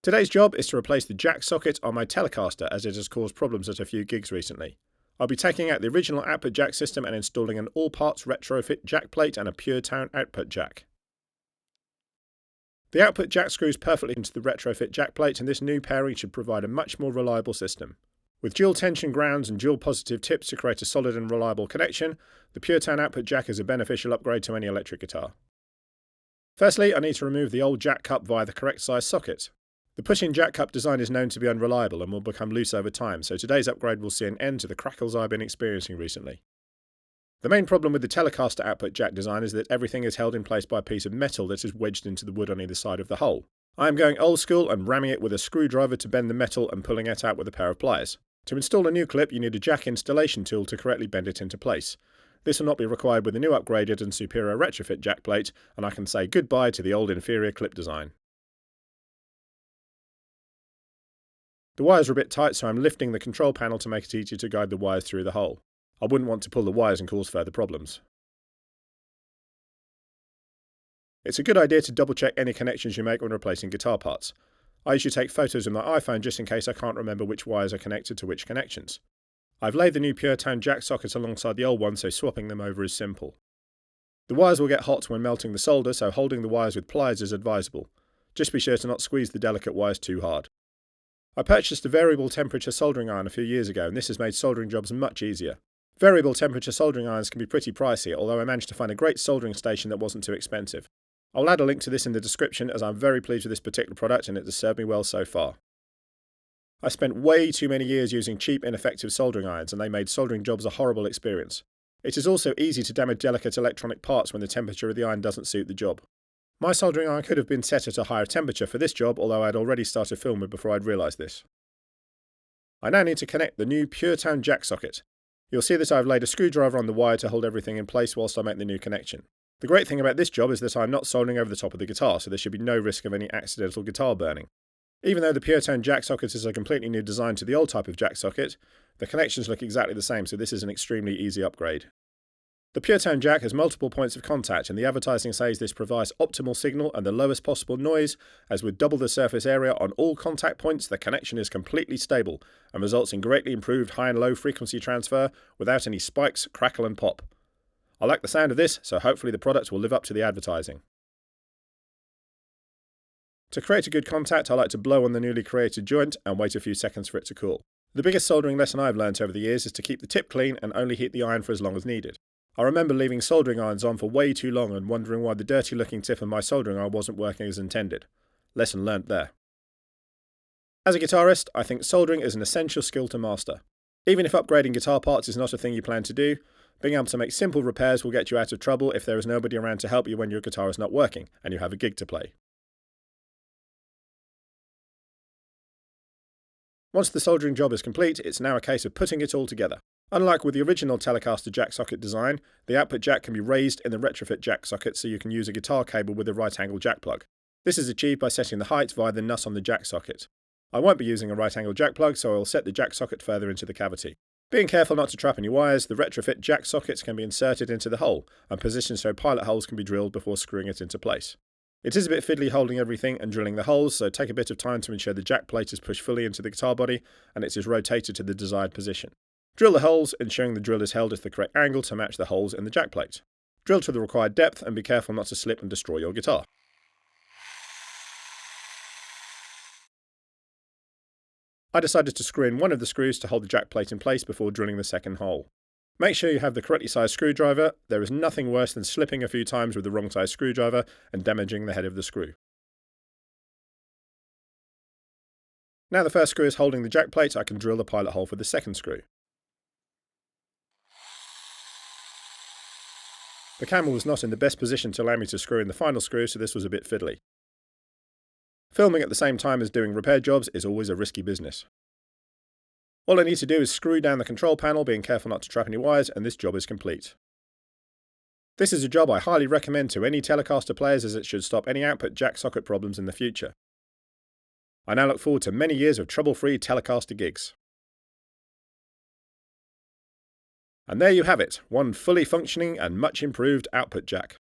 Today's job is to replace the jack socket on my Telecaster as it has caused problems at a few gigs recently. I'll be taking out the original output jack system and installing an all-parts retrofit jackplate and a pure tone output jack. The output jack screws perfectly into the retrofit jackplate, and this new pairing should provide a much more reliable system. With dual tension grounds and dual positive tips to create a solid and reliable connection, the pure tone output jack is a beneficial upgrade to any electric guitar. Firstly, I need to remove the old jack cup via the correct size socket. The push-in jack cup design is known to be unreliable and will become loose over time, so today's upgrade will see an end to the crackles I've been experiencing recently. The main problem with the Telecaster output jack design is that everything is held in place by a piece of metal that is wedged into the wood on either side of the hole. I am going old school and ramming it with a screwdriver to bend the metal and pulling it out with a pair of pliers. To install a new clip, you need a jack installation tool to correctly bend it into place. This will not be required with the new upgraded and superior retrofit jackplate, and I can say goodbye to the old inferior clip design. The wires are a bit tight, so I'm lifting the control panel to make it easier to guide the wires through the hole. I wouldn't want to pull the wires and cause further problems. It's a good idea to double check any connections you make when replacing guitar parts. I usually take photos with my iPhone just in case I can't remember which wires are connected to which connections. I've laid the new pure tone jack socket alongside the old one, so swapping them over is simple. The wires will get hot when melting the solder, so holding the wires with pliers is advisable. Just be sure to not squeeze the delicate wires too hard. I purchased a variable temperature soldering iron a few years ago, and this has made soldering jobs much easier. Variable temperature soldering irons can be pretty pricey, although I managed to find a great soldering station that wasn't too expensive. I'll add a link to this in the description, as I'm very pleased with this particular product and it has served me well so far. I spent way too many years using cheap, ineffective soldering irons, and they made soldering jobs a horrible experience. It is also easy to damage delicate electronic parts when the temperature of the iron doesn't suit the job. My soldering iron could have been set at a higher temperature for this job, although I had already started filming before I'd realised this. I now need to connect the new pure tone jack socket. You'll see that I've laid a screwdriver on the wire to hold everything in place whilst I make the new connection. The great thing about this job is that I'm not soldering over the top of the guitar, so there should be no risk of any accidental guitar burning. Even though the pure tone jack socket is a completely new design to the old type of jack socket, the connections look exactly the same, so this is an extremely easy upgrade. The pure tone jack has multiple points of contact, and the advertising says this provides optimal signal and the lowest possible noise, as with double the surface area on all contact points the connection is completely stable and results in greatly improved high and low frequency transfer without any spikes, crackle and pop. I like the sound of this, so hopefully the product will live up to the advertising. To create a good contact, I like to blow on the newly created joint and wait a few seconds for it to cool. The biggest soldering lesson I've learnt over the years is to keep the tip clean and only heat the iron for as long as needed. I remember leaving soldering irons on for way too long and wondering why the dirty looking tip of my soldering iron wasn't working as intended. Lesson learnt there. As a guitarist, I think soldering is an essential skill to master. Even if upgrading guitar parts is not a thing you plan to do, being able to make simple repairs will get you out of trouble if there is nobody around to help you when your guitar is not working and you have a gig to play. Once the soldering job is complete, it's now a case of putting it all together. Unlike with the original Telecaster jack socket design, the output jack can be raised in the retrofit jack socket so you can use a guitar cable with a right angle jack plug. This is achieved by setting the height via the nut on the jack socket. I won't be using a right angle jack plug, so I will set the jack socket further into the cavity. Being careful not to trap any wires, the retrofit jack sockets can be inserted into the hole and positioned so pilot holes can be drilled before screwing it into place. It is a bit fiddly holding everything and drilling the holes, so take a bit of time to ensure the jack plate is pushed fully into the guitar body and it is rotated to the desired position. Drill the holes, ensuring the drill is held at the correct angle to match the holes in the jack plate. Drill to the required depth and be careful not to slip and destroy your guitar. I decided to screw in one of the screws to hold the jack plate in place before drilling the second hole. Make sure you have the correctly sized screwdriver. There is nothing worse than slipping a few times with the wrong size screwdriver and damaging the head of the screw. Now the first screw is holding the jack plate, I can drill the pilot hole for the second screw. The camera was not in the best position to allow me to screw in the final screw, so this was a bit fiddly. Filming at the same time as doing repair jobs is always a risky business. All I need to do is screw down the control panel, being careful not to trap any wires, and this job is complete. This is a job I highly recommend to any Telecaster players, as it should stop any output jack socket problems in the future. I now look forward to many years of trouble-free Telecaster gigs. And there you have it, one fully functioning and much improved output jack.